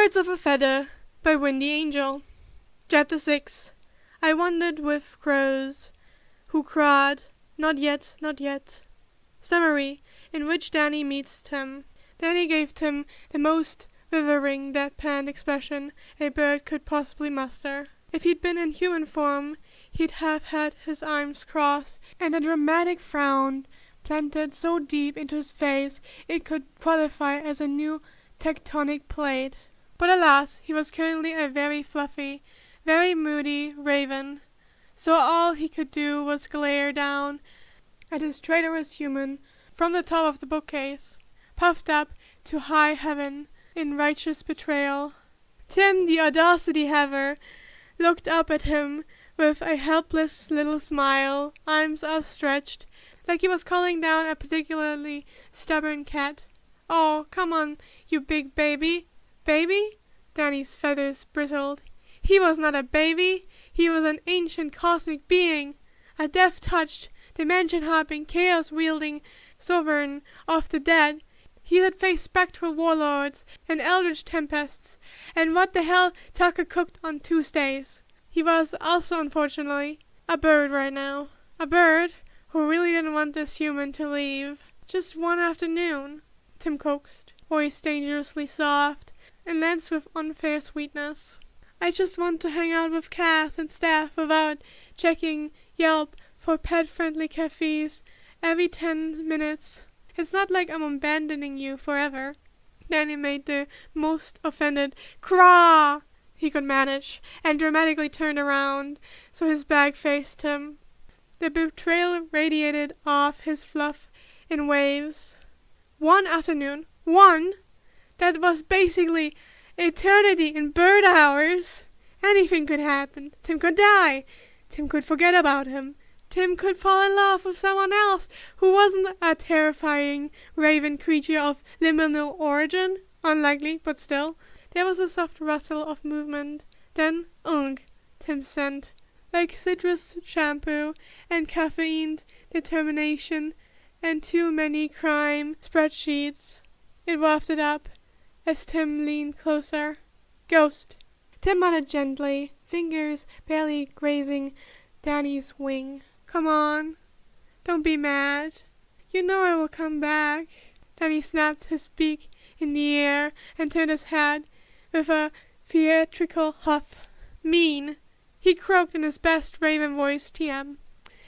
Birds of a Feather by Windy Angel. Chapter 6. I wandered with crows, who cried, "Not yet, not yet." Summary, in which Danny meets Tim. Danny gave Tim the most withering, deadpan expression a bird could possibly muster. If he'd been in human form, he'd have had his arms crossed and a dramatic frown planted so deep into his face it could qualify as a new tectonic plate. But alas, he was currently a very fluffy, very moody raven, so all he could do was glare down at his traitorous human from the top of the bookcase, puffed up to high heaven in righteous betrayal. Tim, the audacity-haver, looked up at him with a helpless little smile, arms outstretched, like he was calling down a particularly stubborn cat. "Oh, come on, you big baby." "Baby?" Danny's feathers bristled. He was not a baby. He was an ancient cosmic being, a death-touched, dimension-hopping, chaos-wielding sovereign of the dead. He had faced spectral warlords and eldritch tempests, and what the hell Tucker cooked on Tuesdays. He was also, unfortunately, a bird right now. A bird who really didn't want this human to leave. "Just one afternoon," Tim coaxed, voice dangerously soft and lensed with unfair sweetness. "I just want to hang out with Cass and Steph without checking Yelp for pet-friendly cafes every 10 minutes. It's not like I'm abandoning you forever." Danny made the most offended "Craw!" he could manage, and dramatically turned around so his back faced him. The betrayal radiated off his fluff in waves. One afternoon. One? That was basically eternity in bird hours. Anything could happen. Tim could die. Tim could forget about him. Tim could fall in love with someone else who wasn't a terrifying raven creature of liminal origin. Unlikely, but still. There was a soft rustle of movement. Then, ugh, Tim's scent, like citrus shampoo and caffeined determination and too many crime spreadsheets. It wafted up as Tim leaned closer. "Ghost." Tim muttered gently, fingers barely grazing Danny's wing. "Come on. Don't be mad. You know I will come back." Danny snapped his beak in the air and turned his head with a theatrical huff. "Mean," he croaked in his best raven voice TM,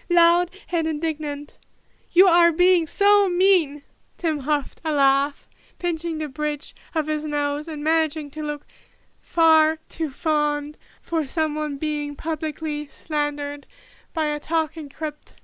loud and indignant. "You are being so mean." Tim huffed a laugh, pinching the bridge of his nose and managing to look far too fond for someone being publicly slandered by a talking crypt.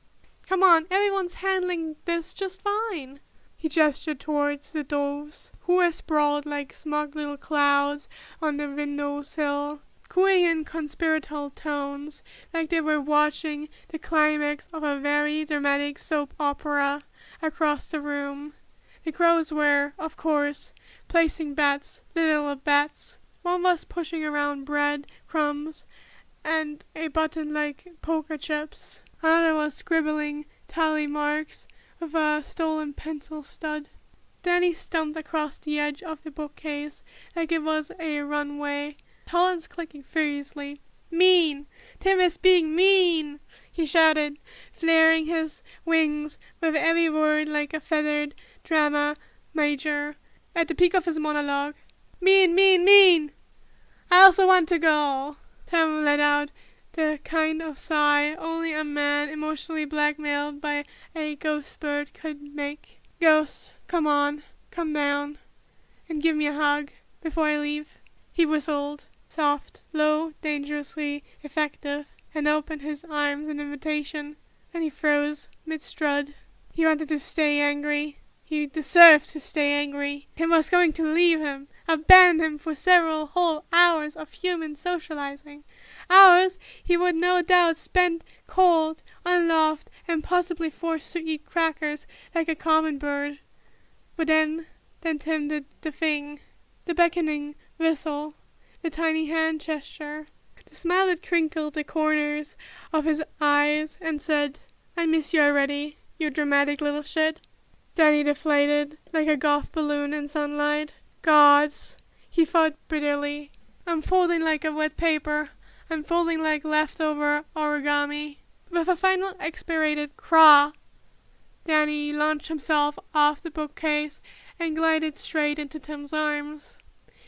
"Come on, everyone's handling this just fine." He gestured towards the doves, who were sprawled like smug little clouds on the windowsill, cooing in conspiratorial tones, like they were watching the climax of a very dramatic soap opera across the room. The crows were, of course, placing bets, little bets. One was pushing around bread, crumbs, and a button like poker chips. Another was scribbling tally marks with a stolen pencil stud. Danny stumped across the edge of the bookcase like it was a runway, talons clicking furiously. "Mean! Tim is being mean!" he shouted, flaring his wings with every word like a feathered drama major. At the peak of his monologue. "Mean, mean, mean! I also want to go." Tim let out the kind of sigh only a man emotionally blackmailed by a ghost bird could make. "Ghost, come on, come down, and give me a hug before I leave." He whistled, soft, low, dangerously effective, and opened his arms in invitation. Then he froze mid-strut. He wanted to stay angry. He deserved to stay angry. Tim was going to leave him, abandon him for several whole hours of human socializing. Hours he would no doubt spend cold, unloved, and possibly forced to eat crackers like a common bird. But then Tim did the thing. The beckoning whistle, the tiny hand gesture, the smile that crinkled the corners of his eyes and said, "I miss you already, you dramatic little shit." Danny deflated like a golf balloon in sunlight. Gods, he thought bitterly. I'm folding like a wet paper. I'm folding like leftover origami. With a final expirated craw, Danny launched himself off the bookcase and glided straight into Tim's arms.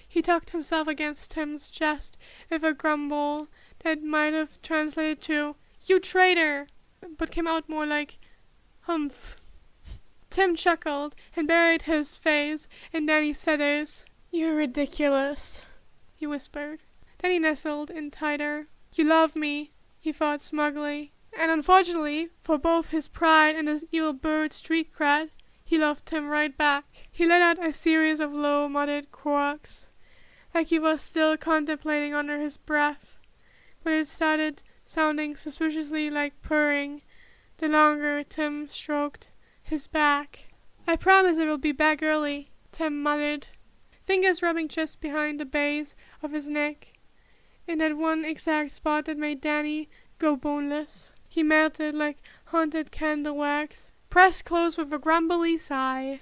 He tucked himself against Tim's chest with a grumble that might have translated to, "You traitor!" but came out more like, "Humph." Tim chuckled and buried his face in Danny's feathers. "You're ridiculous," he whispered. Danny nestled in tighter. "You love me," he thought smugly. And unfortunately, for both his pride and his evil bird street cred, he loved Tim right back. He let out a series of low, muttered croaks, like he was still contemplating under his breath, but it started sounding suspiciously like purring the longer Tim stroked his back. "I promise I will be back early," Tim muttered, fingers rubbing just behind the base of his neck, in that one exact spot that made Danny go boneless. He melted like haunted candle wax, pressed close with a grumbly sigh.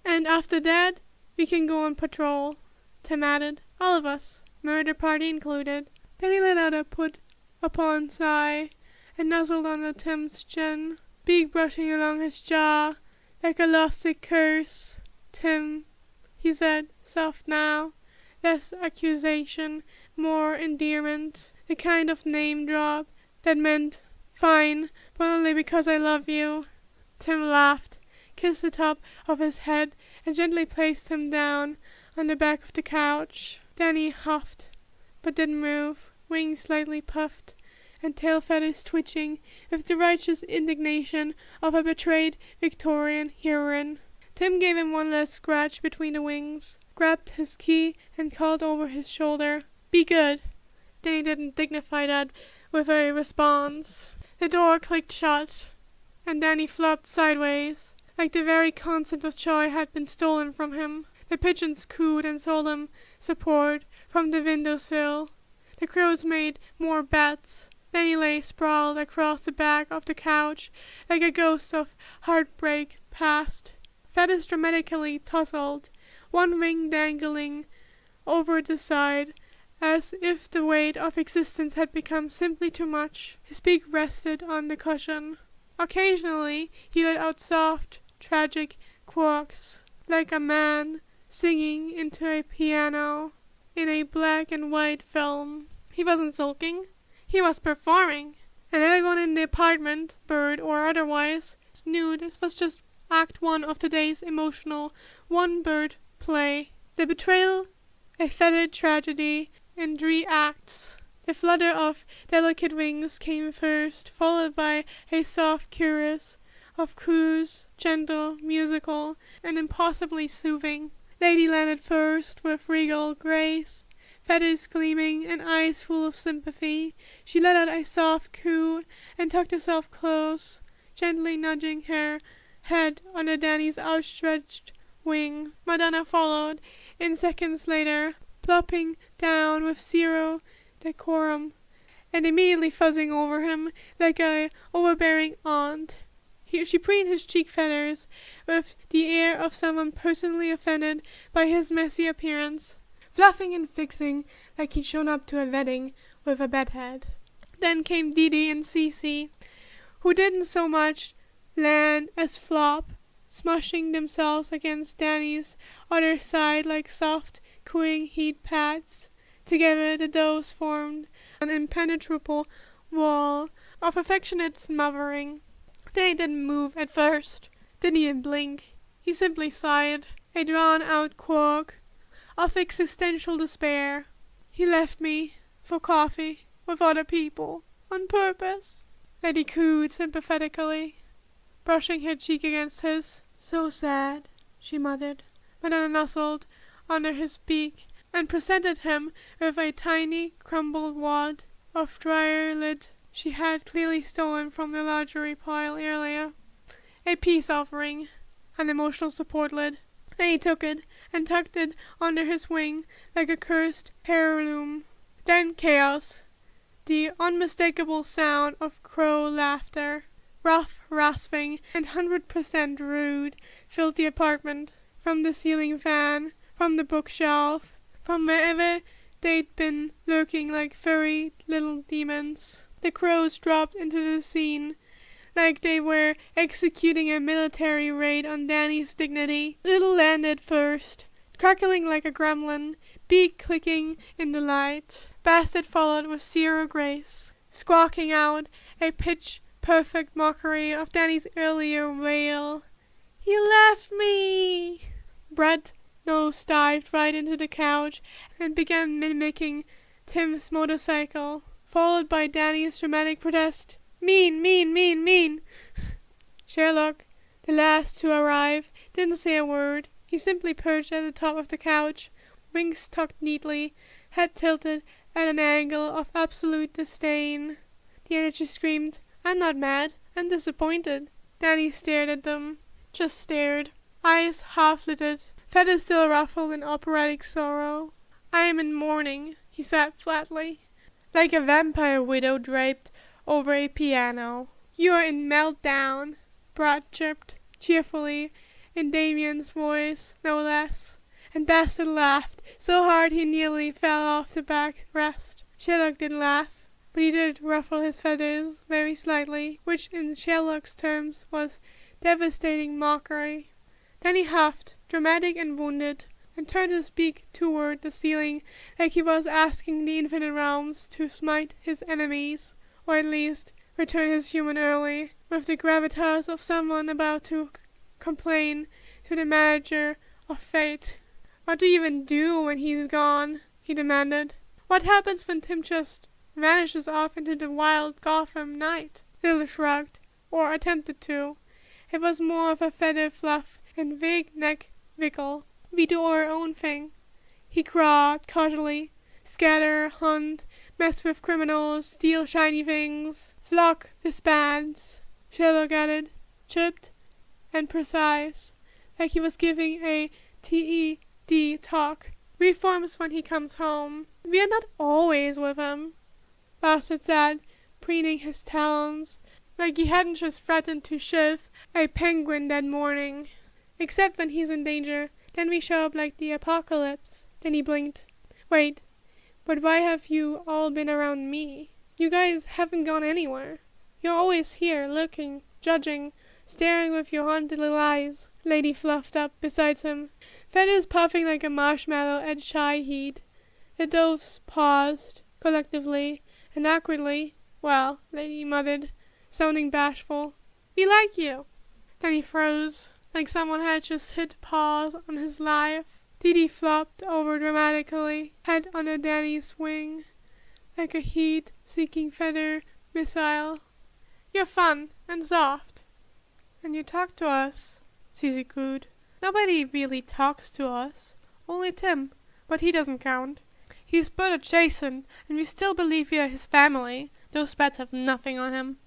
"And after that, we can go on patrol," Tim added. "All of us, murder party included." Then he let out a put-upon sigh and nuzzled under Tim's chin, beak brushing along his jaw like a lovesick curse. "Tim," he said, soft now, less accusation, more endearment, the kind of name drop that meant, "Fine, but only because I love you." Tim laughed, kissed the top of his head, and gently placed him down on the back of the couch. Danny huffed, but didn't move, wings slightly puffed, and tail feathers twitching with the righteous indignation of a betrayed Victorian heroine. Tim gave him one last scratch between the wings, grabbed his key, and called over his shoulder, "Be good." Danny didn't dignify that with a response. The door clicked shut, and Danny flopped sideways, like the very concept of joy had been stolen from him. The pigeons cooed and sold him support from the windowsill. The crows made more bets. Danny lay sprawled across the back of the couch like a ghost of heartbreak past. Feathers dramatically tousled, one wing dangling over the side, as if the weight of existence had become simply too much. His beak rested on the cushion. Occasionally he let out soft, tragic croaks, like a man singing into a piano in a black and white film. He wasn't sulking, he was performing, and everyone in the apartment, bird or otherwise, knew this was just Act 1 of today's emotional one-bird play. The betrayal, a feathered tragedy, in 3 acts. The flutter of delicate wings came first, followed by a soft chorus of coos, gentle, musical, and impossibly soothing. Lady landed first with regal grace, feathers gleaming and eyes full of sympathy. She let out a soft coo and tucked herself close, gently nudging her head under Danny's outstretched wing. Madonna followed, in seconds later, plopping down with zero decorum, and immediately fuzzing over him like a overbearing aunt. She preened his cheek feathers with the air of someone personally offended by his messy appearance, fluffing and fixing like he'd shown up to a wedding with a bedhead. Then came Dee and Cece, who didn't so much land as flop, smushing themselves against Danny's other side like soft, cooing heat pads. Together the does formed an impenetrable wall of affectionate smothering. Danny didn't move at first, didn't even blink. He simply sighed, a drawn-out croak of existential despair. "He left me for coffee with other people on purpose," Lady cooed sympathetically, brushing her cheek against his. "So sad," she muttered. Madonna nuzzled under his beak and presented him with a tiny crumbled wad of dryer lid she had clearly stolen from the lingerie pile earlier. A peace offering, an emotional support lid. Then he took it and tucked it under his wing like a cursed heirloom. Then chaos. The unmistakable sound of crow laughter, rough, rasping, and 100% rude, filled the apartment. From the ceiling fan, from the bookshelf, from wherever they'd been lurking like furry little demons. The crows dropped into the scene like they were executing a military raid on Danny's dignity. Little landed first, crackling like a gremlin, beak clicking in the light. Bastard followed with zero grace, squawking out a pitch-perfect mockery of Danny's earlier wail. "You left me!" Brett nose-dived right into the couch and began mimicking Tim's motorcycle, followed by Danny's dramatic protest. "Mean, mean, mean, mean!" Sherlock, the last to arrive, didn't say a word. He simply perched at the top of the couch, wings tucked neatly, head tilted at an angle of absolute disdain. The energy screamed, "I'm not mad, I'm disappointed." Danny stared at them. Just stared. Eyes half-lidded, feathers still ruffled in operatic sorrow. "I am in mourning," he said flatly, like a vampire widow draped over a piano. "You are in meltdown," Brad chirped, cheerfully, in Damien's voice, no less. And Bastard laughed, so hard he nearly fell off the backrest. Sherlock didn't laugh, but he did ruffle his feathers very slightly, which in Sherlock's terms was devastating mockery. Then he huffed, dramatic and wounded, and turned his beak toward the ceiling like he was asking the infinite realms to smite his enemies, or at least return his human early, with the gravitas of someone about to complain to the manager of fate. "What do you even do when he's gone?" he demanded. "What happens when Tim just vanishes off into the wild Gotham night?" Lil shrugged, or attempted to. It was more of a feather fluff and vague neck wiggle. "We do our own thing," he crowed cautiously. "Scatter, hunt, mess with criminals, steal shiny things. Flock disbands," Sherlock added, chipped and precise, like he was giving a TED talk. "Reforms when he comes home. We are not always with him," Bastard said, preening his talons, like he hadn't just threatened to shiv a penguin that morning. "Except when he's in danger, then we show up like the apocalypse." Then he blinked. "Wait, but why have you all been around me? You guys haven't gone anywhere. You're always here, looking, judging, staring with your haunted little eyes." Lady fluffed up beside him, feathers puffing like a marshmallow at shy heat. The doves paused, collectively and awkwardly. "Well," Lady muttered, sounding bashful, "we like you." Then he froze, like someone had just hit pause on his life. Dee flopped over dramatically, head under Danny's wing, like a heat-seeking feather missile. "You're fun and soft." "And you talk to us," Cece cooed. "Nobody really talks to us. Only Tim, but he doesn't count. He's but adjacent, and we still believe we are his family. Those bats have nothing on him."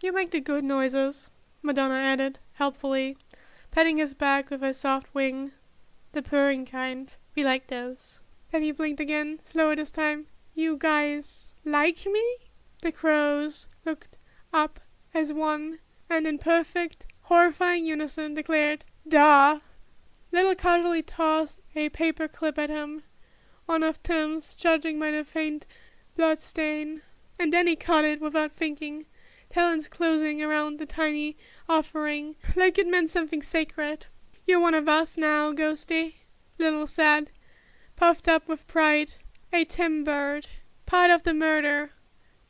"You make the good noises," Madonna added, helpfully, patting his back with a soft wing. "The purring kind. We like those." Then he blinked again, slower this time. "You guys like me?" The crows looked up as one, and in perfect, horrifying unison declared, "Duh!" Little casually tossed a paper clip at him, one of Tim's, judging by the faint blood stain, and then he caught it without thinking, talons closing around the tiny offering, like it meant something sacred. "You're one of us now, Ghosty," Little said, puffed up with pride. "A Tim bird. Part of the murder,"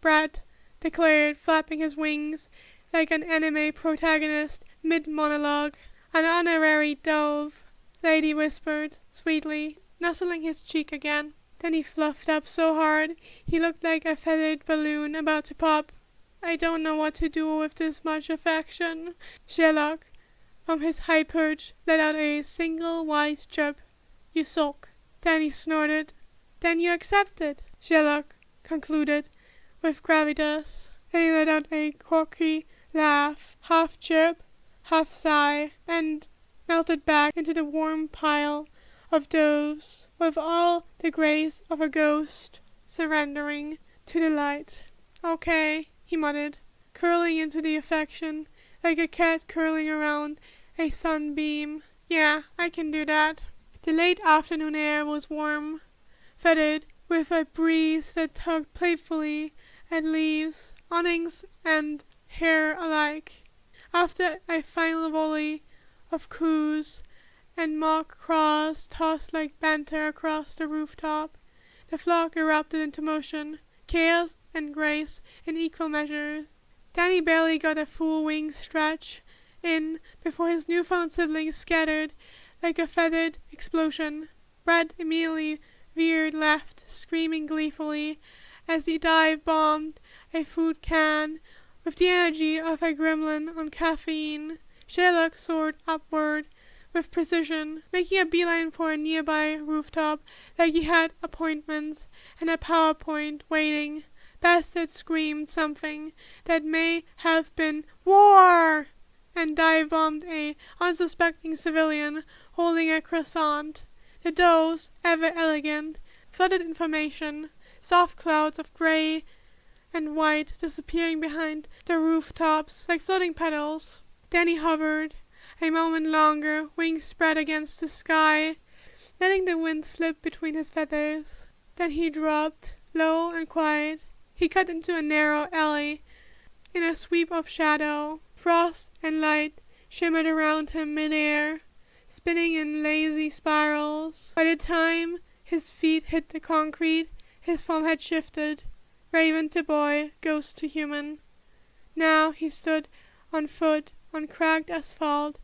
Brad declared, flapping his wings like an anime protagonist mid-monologue. "An honorary dove," Lady whispered, sweetly, nuzzling his cheek again. Then he fluffed up so hard he looked like a feathered balloon about to pop. "I don't know what to do with this much affection." Sherlock, from his high perch, let out a single wise chirp. "You sulk." Danny snorted. "Then you accept it," Sherlock concluded, with gravitas. Then he let out a quirky laugh, half chirp, half sigh, and melted back into the warm pile of doves, with all the grace of a ghost, surrendering to the light. "Okay," he muttered, curling into the affection, like a cat curling around a sunbeam. "Yeah, I can do that." The late afternoon air was warm, feathered with a breeze that tugged playfully at leaves, awnings, and hair alike. After a final volley of coos and mock crows tossed like banter across the rooftop, the flock erupted into motion, chaos and grace in equal measure. Danny barely got a full wing stretch in before his newfound siblings scattered like a feathered explosion. Brad immediately veered left, screaming gleefully as he dive-bombed a food can with the energy of a gremlin on caffeine. Sherlock soared upward with precision, making a beeline for a nearby rooftop like he had appointments and a PowerPoint waiting. Bastard screamed something that may have been "War!" and dive-bombed a unsuspecting civilian holding a croissant. The dose, ever elegant, flooded information, soft clouds of grey and white disappearing behind the rooftops like floating petals. Danny hovered a moment longer, wings spread against the sky, letting the wind slip between his feathers. Then he dropped, low and quiet. He cut into a narrow alley in a sweep of shadow. Frost and light shimmered around him mid-air, spinning in lazy spirals. By the time his feet hit the concrete, his form had shifted, raven to boy, ghost to human. Now he stood on foot on cracked asphalt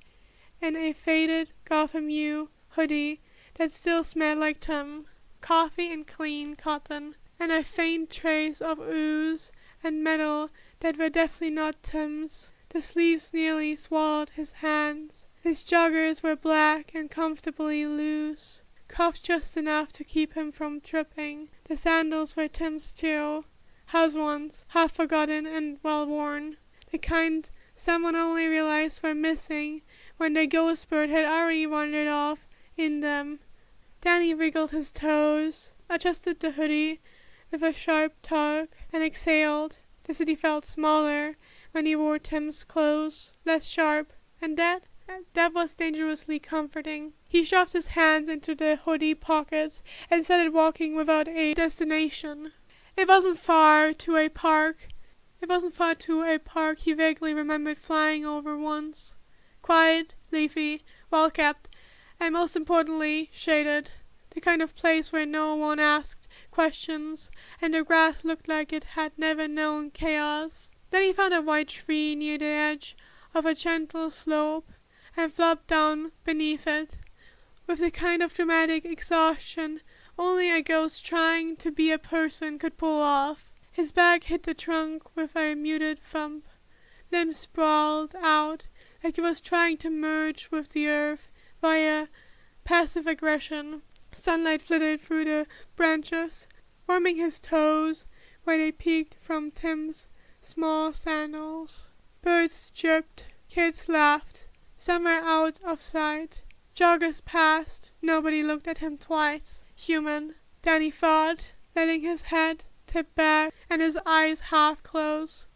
in a faded Gotham U hoodie that still smelled like Tim, coffee and clean cotton, and a faint trace of ooze and metal that were definitely not Tim's. The sleeves nearly swallowed his hands. His joggers were black and comfortably loose, cuffed just enough to keep him from tripping. The sandals were Tim's too, house ones, half forgotten and well worn, the kind someone only realized were missing when the ghost bird had already wandered off in them. Danny wiggled his toes, adjusted the hoodie with a sharp tug, and exhaled. The city felt smaller when he wore Tim's clothes, less sharp, and that was dangerously comforting. He shoved his hands into the hoodie pockets and started walking without a destination. It wasn't far to a park he vaguely remembered flying over once. Quiet, leafy, well-kept, and most importantly, shaded. The kind of place where no one asked questions, and the grass looked like it had never known chaos. Then he found a white tree near the edge of a gentle slope, and flopped down beneath it, with the kind of dramatic exhaustion only a ghost trying to be a person could pull off. His back hit the trunk with a muted thump. Limbs sprawled out like he was trying to merge with the earth via passive aggression. Sunlight flitted through the branches, warming his toes where they peeked from Tim's small sandals. Birds chirped, kids laughed, somewhere out of sight. Joggers passed, nobody looked at him twice. Human, Danny thought, letting his head tip back and his eyes half close.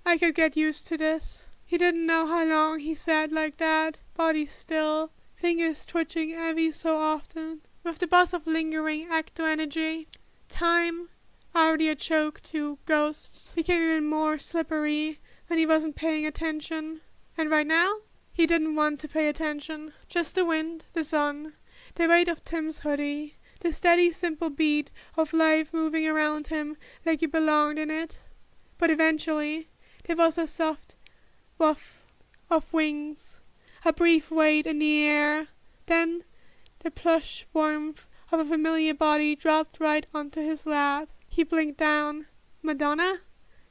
I could get used to this. He didn't know how long he sat like that, body still, fingers twitching every so often, with the buzz of lingering ecto-energy. Time, already a choke to ghosts, became even more slippery when he wasn't paying attention. And right now, he didn't want to pay attention. Just the wind, the sun, the weight of Tim's hoodie, the steady, simple beat of life moving around him like he belonged in it. But eventually, there was a soft woof of wings, a brief wait in the air. Then, the plush warmth of a familiar body dropped right onto his lap. He blinked down. Madonna?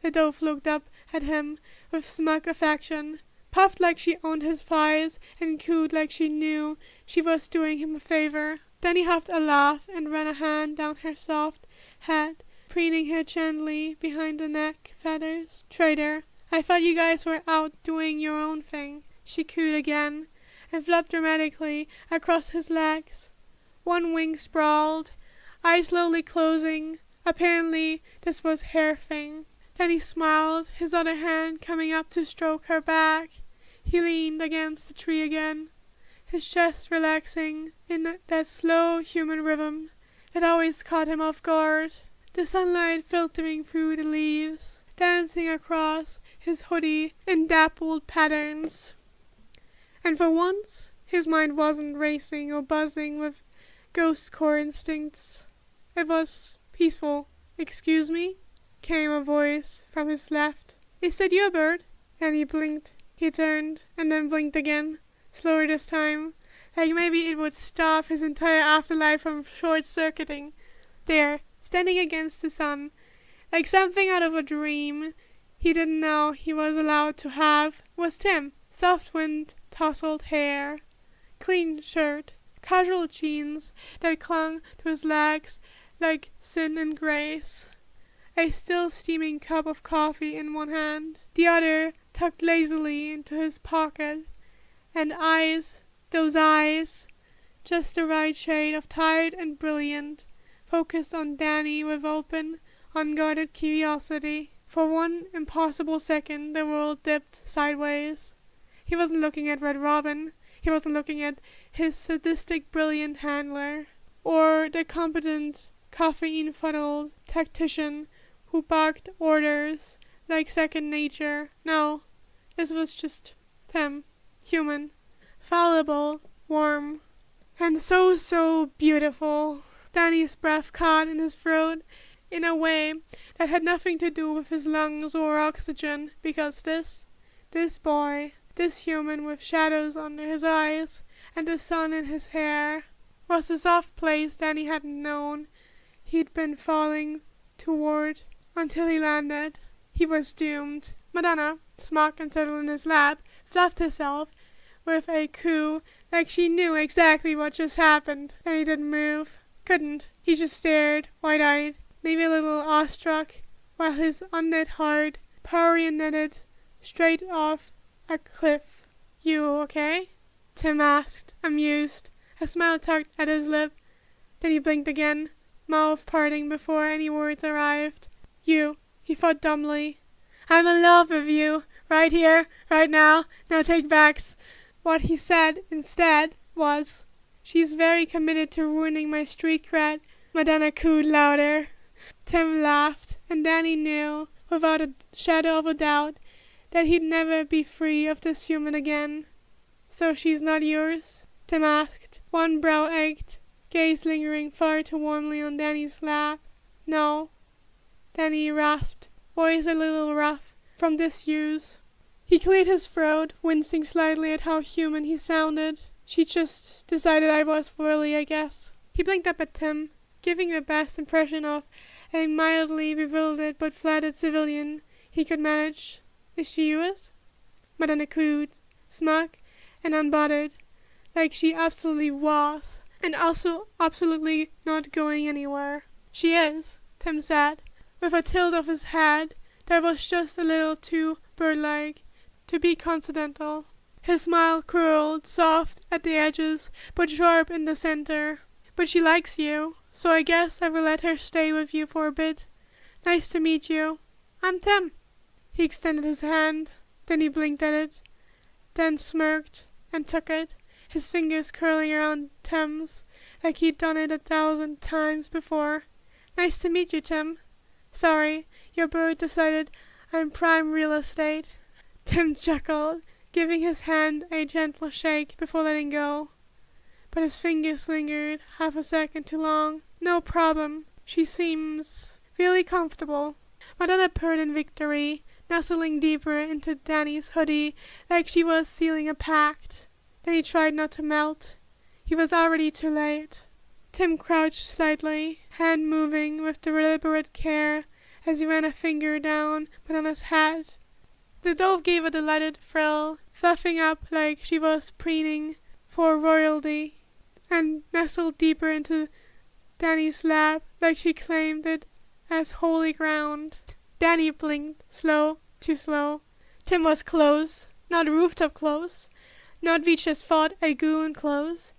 The dove looked up at him with smug affection, puffed like she owned his thighs, and cooed like she knew she was doing him a favor. Then he huffed a laugh and ran a hand down her soft head, preening her gently behind the neck feathers. Traitor, I thought you guys were out doing your own thing. She cooed again, and flopped dramatically across his legs. One wing sprawled, eyes slowly closing. Apparently, this was her thing. Then he smiled, his other hand coming up to stroke her back. He leaned against the tree again, his chest relaxing in that slow human rhythm that always caught him off guard. The sunlight filtering through the leaves, dancing across his hoodie in dappled patterns. And for once, his mind wasn't racing or buzzing with ghost core instincts. It was peaceful. "Excuse me?" came a voice from his left. "Is that your bird?" And he blinked. He turned, and then blinked again, slower this time, like maybe it would stop his entire afterlife from short-circuiting. There, standing against the sun, like something out of a dream he didn't know he was allowed to have, was Tim. Soft wind, tousled hair, clean shirt, casual jeans that clung to his legs like sin and grace. A still steaming cup of coffee in one hand, the other tucked lazily into his pocket, and eyes, those eyes, just the right shade of tired and brilliant, focused on Danny with open, unguarded curiosity. For one impossible second the world dipped sideways. He wasn't looking at Red Robin. He wasn't looking at his sadistic brilliant handler, or the competent, caffeine-fuddled tactician who barked orders like second nature. No, this was just Tim, human, fallible, warm, and so beautiful. Danny's breath caught in his throat in a way that had nothing to do with his lungs or oxygen, because this boy, this human with shadows under his eyes and the sun in his hair, was the soft place Danny hadn't known he'd been falling toward until he landed. He was doomed. Madonna, smug and settled in his lap, fluffed herself with a coo like she knew exactly what just happened, and he didn't move. Couldn't. He just stared, wide-eyed, maybe a little awestruck, while his unknit heart marionetted straight off a cliff. "You okay?" Tim asked, amused, a smile tugged at his lip. Then he blinked again, mouth parting before any words arrived. "You," he thought dumbly. "I'm in love with you, right here, right now, no take-backs." What he said instead was, "She's very committed to ruining my street cred." Madonna cooed louder. Tim laughed, and Danny knew, without a shadow of a doubt, that he'd never be free of this human again. "So she's not yours?" Tim asked, one brow ached, gaze lingering far too warmly on Danny's lap. "No," Danny rasped, voice a little rough from disuse. He cleared his throat, wincing slightly at how human he sounded. "She just decided I was worthy, I guess." He blinked up at Tim, giving the best impression of a mildly bewildered but flattered civilian he could manage. "Is she yours?" Madonna cooed, smug and unbothered, like she absolutely was, and also absolutely not going anywhere. "She is," Tim said, with a tilt of his head that was just a little too bird-like to be coincidental. His smile curled, soft at the edges, but sharp in the center. "But she likes you, so I guess I will let her stay with you for a bit. Nice to meet you. I'm Tim." He extended his hand, then he blinked at it, then smirked and took it, his fingers curling around Tim's like he'd done it 1,000 times before. "Nice to meet you, Tim. Sorry, your bird decided I'm prime real estate." Tim chuckled, giving his hand a gentle shake before letting go. But his fingers lingered half a second too long. "No problem. She seems really comfortable." Madonna purred in victory, nestling deeper into Danny's hoodie like she was sealing a pact. Then he tried not to melt. He was already too late. Tim crouched slightly, hand moving with deliberate care as he ran a finger down Madonna's head. The dove gave a delighted thrill, fluffing up like she was preening for royalty, and nestled deeper into Danny's lap like she claimed it as holy ground. Danny blinked, too slow. Tim was close, not rooftop close, not Veach as thought a goon close,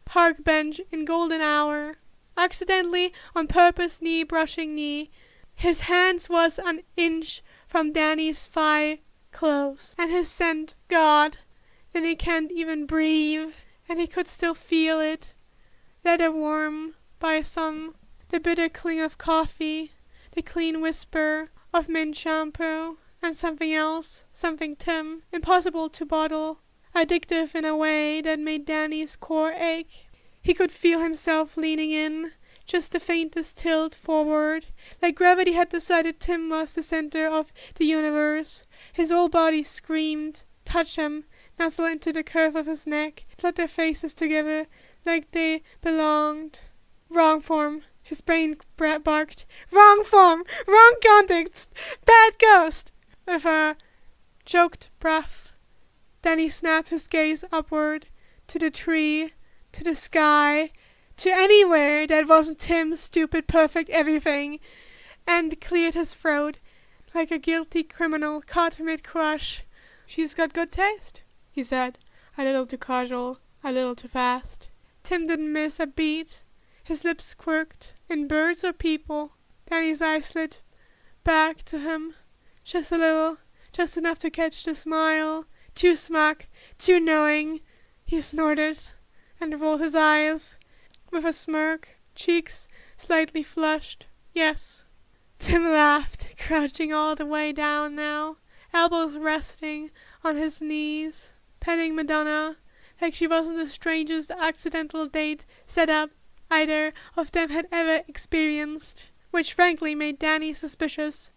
park bench in golden hour. Accidentally, on purpose, knee brushing knee, his hands was an inch from Danny's thigh close, and his scent, God, then he can't even breathe, and he could still feel it, leather warm, by a sun, the bitter cling of coffee, the clean whisper of mint shampoo, and something else, something Tim, impossible to bottle, addictive in a way that made Danny's core ache. He could feel himself leaning in, just the faintest tilt forward, like gravity had decided Tim was the center of the universe. His whole body screamed, touch him, nuzzle into the curve of his neck, slap their faces together like they belonged. Wrong form. His brain barked, wrong form, wrong context, bad ghost. With a choked breath, Danny snapped his gaze upward, to the tree, to the sky, to anywhere that wasn't Tim's stupid perfect everything, and cleared his throat like a guilty criminal caught mid-crush. She's got good taste, he said, a little too casual, a little too fast. Tim didn't miss a beat. His lips quirked. In birds or people? Danny's eyes slid back to him. Just a little, just enough to catch the smile. Too smug, too knowing. He snorted and rolled his eyes with a smirk, cheeks slightly flushed. Yes. Tim laughed, crouching all the way down now, elbows resting on his knees, petting Madonna like she wasn't the strangest accidental date set up either of them had ever experienced, which frankly made Danny suspicious.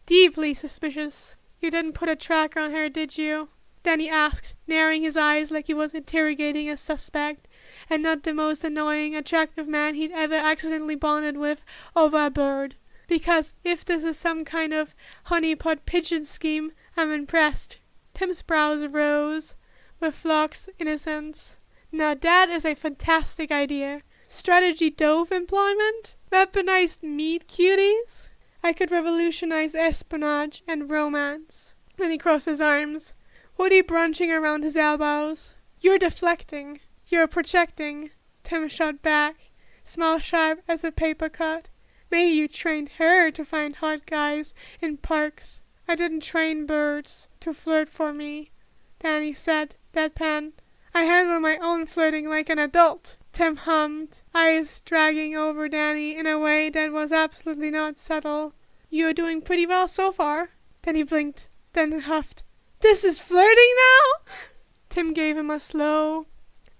Deeply suspicious. You didn't put a tracker on her, did you? Danny asked, narrowing his eyes like he was interrogating a suspect, and not the most annoying, attractive man he'd ever accidentally bonded with over a bird. Because if this is some kind of honeypot pigeon scheme, I'm impressed. Tim's brows rose with flocks innocence. Now that is a fantastic idea. Strategy dove employment? Weaponized meat cuties? I could revolutionize espionage and romance. Then he crossed his arms, hoodie brunching around his elbows. You're deflecting. You're projecting. Tim shot back, smile sharp as a paper cut. Maybe you trained her to find hot guys in parks. I didn't train birds to flirt for me, Danny said, deadpan. I handle my own flirting like an adult. Tim hummed, eyes dragging over Danny in a way that was absolutely not subtle. You're doing pretty well so far. Then he blinked, then huffed. This is flirting now? Tim gave him a slow,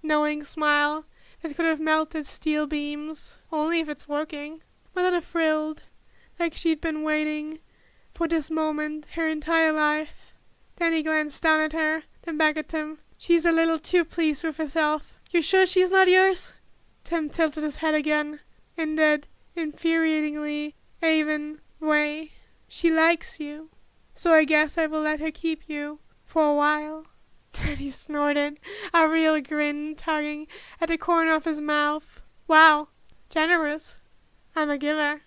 knowing smile that could have melted steel beams, only if it's working. Madonna thrilled, like she'd been waiting for this moment her entire life. Then he glanced down at her, then back at Tim. She's a little too pleased with herself. You sure she's not yours? Tim tilted his head again, in that infuriatingly even way. She likes you, so I guess I will let her keep you for a while. Then he snorted, a real grin tugging at the corner of his mouth. Wow, generous. I'm a giver,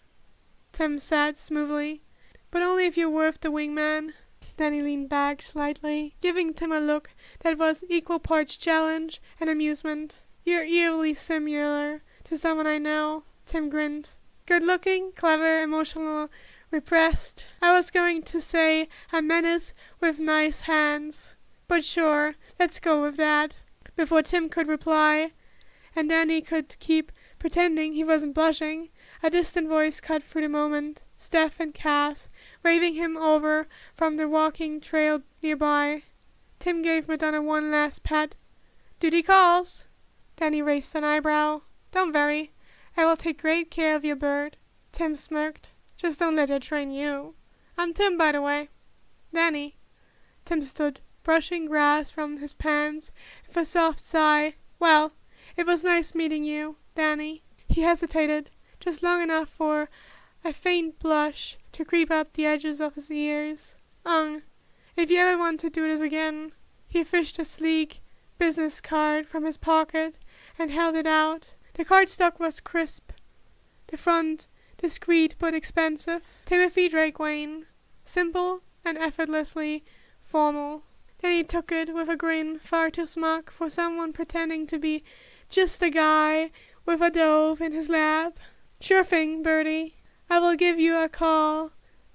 Tim said smoothly, but only if you're worth the wingman. Then he leaned back slightly, giving Tim a look that was equal parts challenge and amusement. You're eerily similar to someone I know, Tim grinned. Good-looking, clever, emotional, repressed. I was going to say a menace with nice hands. But sure, let's go with that. Before Tim could reply, and Danny could keep pretending he wasn't blushing, a distant voice cut through the moment. Steph and Cass, waving him over from the walking trail nearby. Tim gave Madonna one last pat. Duty calls. Danny raised an eyebrow. Don't worry. I will take great care of your bird. Tim smirked. Just don't let her train you. I'm Tim, by the way. Danny. Tim stood, brushing grass from his pants, with a soft sigh. Well, it was nice meeting you, Danny. He hesitated, just long enough for a faint blush to creep up the edges of his ears. If you ever want to do this again. He fished a sleek business card from his pocket and held it out. The cardstock was crisp, the front discreet but expensive. Timothy Drake Wayne. Simple and effortlessly formal. Then he took it with a grin far too smug for someone pretending to be just a guy with a dove in his lap. Sure thing, Bertie. I will give you a call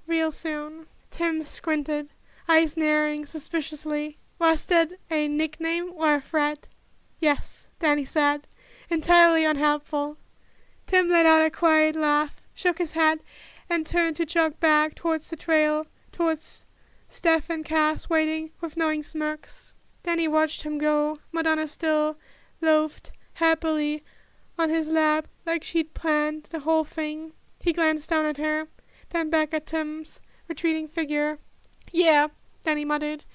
real soon. Tim squinted, eyes narrowing suspiciously. Was that a nickname or a threat? Yes, Danny said, entirely unhelpful. Tim let out a quiet laugh, shook his head, and turned to jog back towards the trail, towards Steph and Cass waiting with knowing smirks. Then he watched him go. Madonna still loafed happily on his lap like she'd planned the whole thing. He glanced down at her, then back at Tim's retreating figure. Yeah, Danny muttered,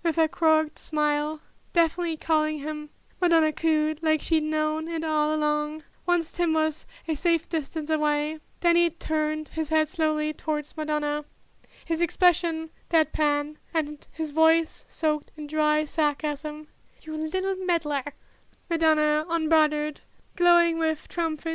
with a crooked smile, definitely calling him. Madonna cooed like she'd known it all along. Once Tim was a safe distance away, Danny turned his head slowly towards Madonna, his expression deadpan, and his voice soaked in dry sarcasm. You little meddler! Madonna, unbothered, glowing with triumph,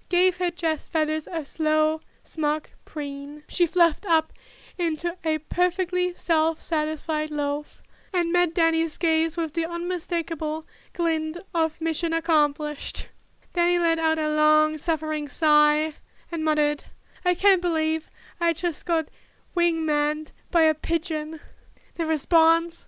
gave her chest feathers a slow, smug preen. She fluffed up into a perfectly self-satisfied loaf, and met Danny's gaze with the unmistakable glint of mission accomplished. Danny let out a long, suffering sigh, and muttered, I can't believe I just got wingmaned by a pigeon. The response?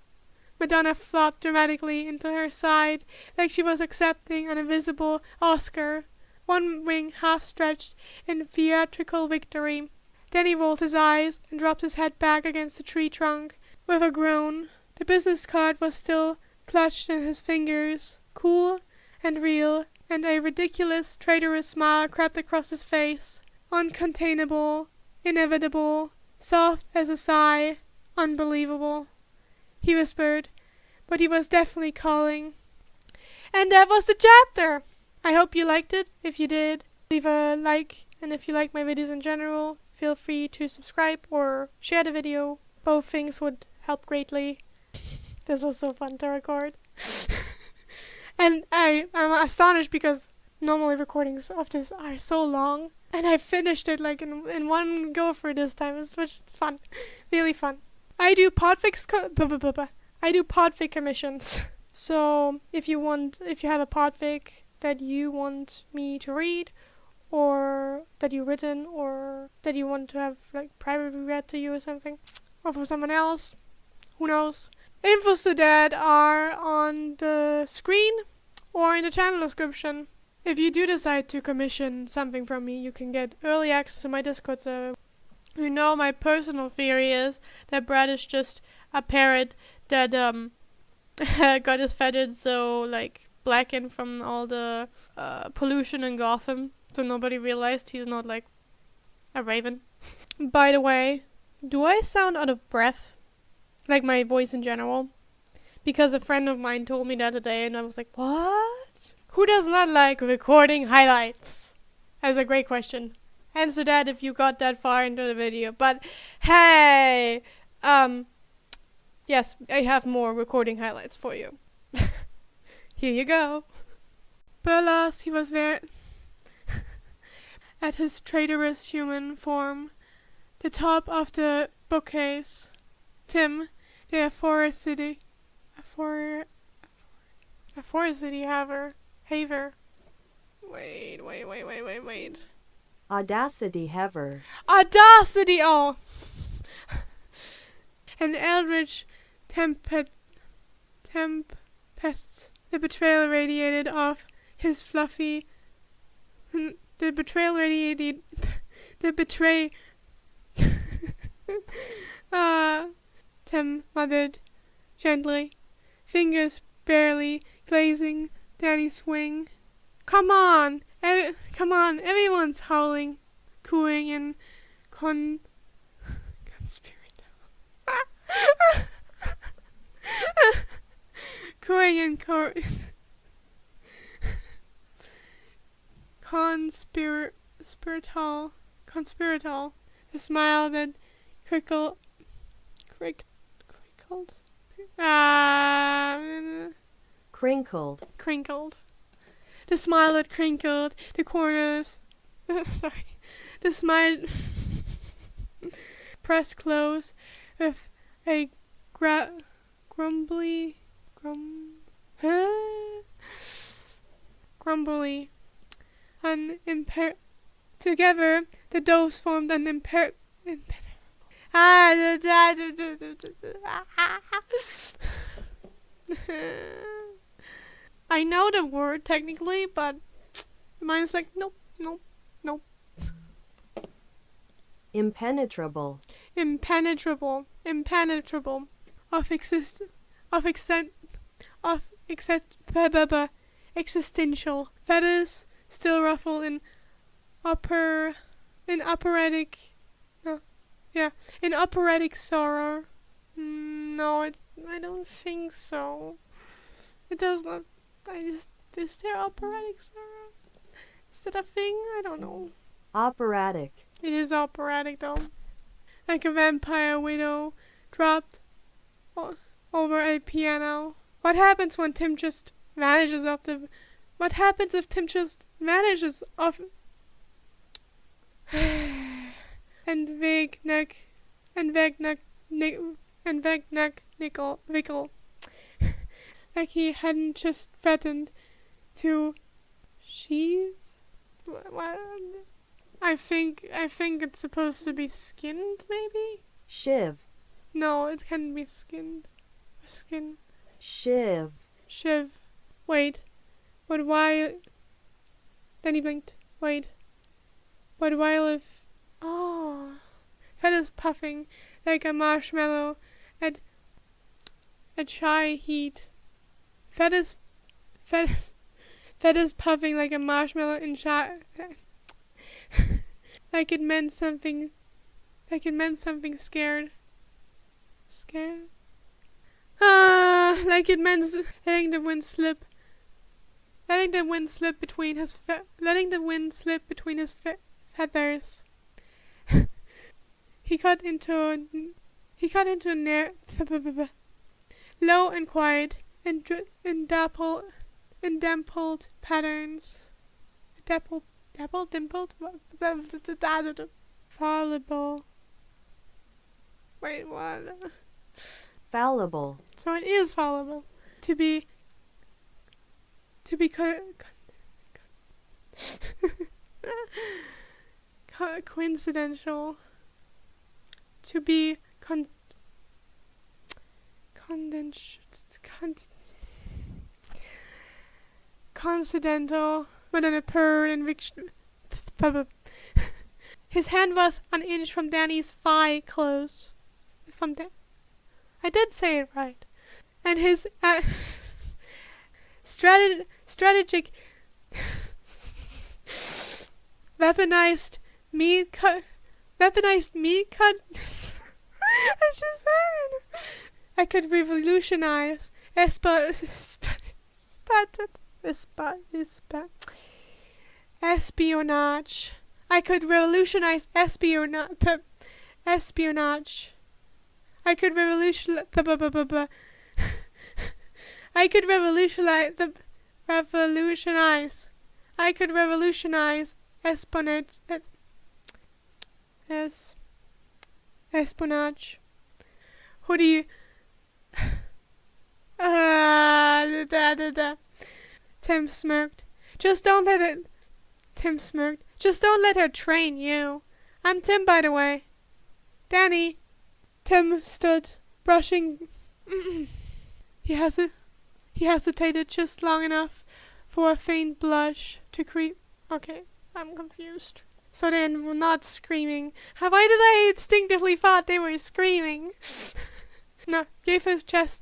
Madonna flopped dramatically into her side, like she was accepting an invisible Oscar, one wing half stretched in theatrical victory. Danny rolled his eyes and dropped his head back against the tree trunk with a groan. The business card was still clutched in his fingers, cool and real, and a ridiculous, traitorous smile crept across his face. Uncontainable, inevitable, soft as a sigh, unbelievable. He whispered, but he was definitely calling. And that was the chapter! I hope you liked it. If you did, leave a like, and if you like my videos in general, feel free to subscribe or share the video. Both things would help greatly. This was so fun to record. And I'm astonished because normally recordings of this are so long, and I finished it like in one go for this time. It was fun, really fun. I do Podfic commissions. So if you have a Podfic that you want me to read, or that you've written, or that you want to have like privately read to you or something, or for someone else, who knows? Infos to that are on the screen or in the channel description. If you do decide to commission something from me, you can get early access to my Discord server. You know, my personal theory is that Brad is just a parrot that got his feathers so like blackened from all the pollution in Gotham, so nobody realized he's not like a raven. By the way, do I sound out of breath? Like my voice in general? Because a friend of mine told me that today and I was like, what? Who does not like recording highlights? That's a great question. Answer that if you got that far into the video. But hey, yes, I have more recording highlights for you. Here you go. But alas, he was there at his traitorous human form, the top of the bookcase. Tim, the forest city haver. Wait. Audacity Hever. Audacity, oh! An eldritch tempests. The betrayal radiated off his fluffy. The betrayal radiated. The betray. Tim muttered gently, fingers barely grazing Danny's wing. Come on, everyone's howling, cooing and conspiratorial. The smile that crinkled. The smile that crinkled the corners. Sorry. The smile pressed close with a grumbly. Together, the doves formed an I know the word technically, but mine's like, nope, Nope. Nope. Impenetrable. Impenetrable. Impenetrable. Of existential. Feathers still ruffle in operatic. No. Yeah. In operatic sorrow. No, I don't think so. It does not. Is there operatic sorrow? Is that a thing? I don't know. Operatic. It is operatic though. Like a vampire widow dropped over a piano. What happens when Tim just vanishes off the... What happens if Tim just vanishes off... and Wiggle. Like he hadn't just threatened to sheave? What? I think it's supposed to be skinned, maybe? Shiv. No, it can't be skinned. Or skin. Shiv. Shiv. Wait. But why... Then he blinked. Wait. But while if... Oh. Feathers puffing like a marshmallow at shy heat. Feathers puffing like a marshmallow in shy... like it meant something scared. Scared? Like it meant letting the wind slip between his feathers. He cut into low and quiet and dimpled patterns. Dimpled? Fallible. Wait, what? Fallible. So it is fallible. To be coincidental. To be coincidental, but then a purr and his hand was an inch from Danny's thigh close. I did say it right. And his strategic weaponized meat cut. I just heard. I could revolutionize espionage. I could revolutionize espionage. I could revolutionize espionage. Who do you... Tim smirked. Just don't let her train you. I'm Tim, by the way. Danny. Tim stood, brushing... He hesitated just long enough for a faint blush to creep... Okay, I'm confused. So they're not screaming. Why did I instinctively thought they were screaming? No, gave his chest...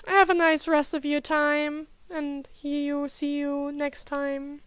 Have a nice rest of your time, and see you next time.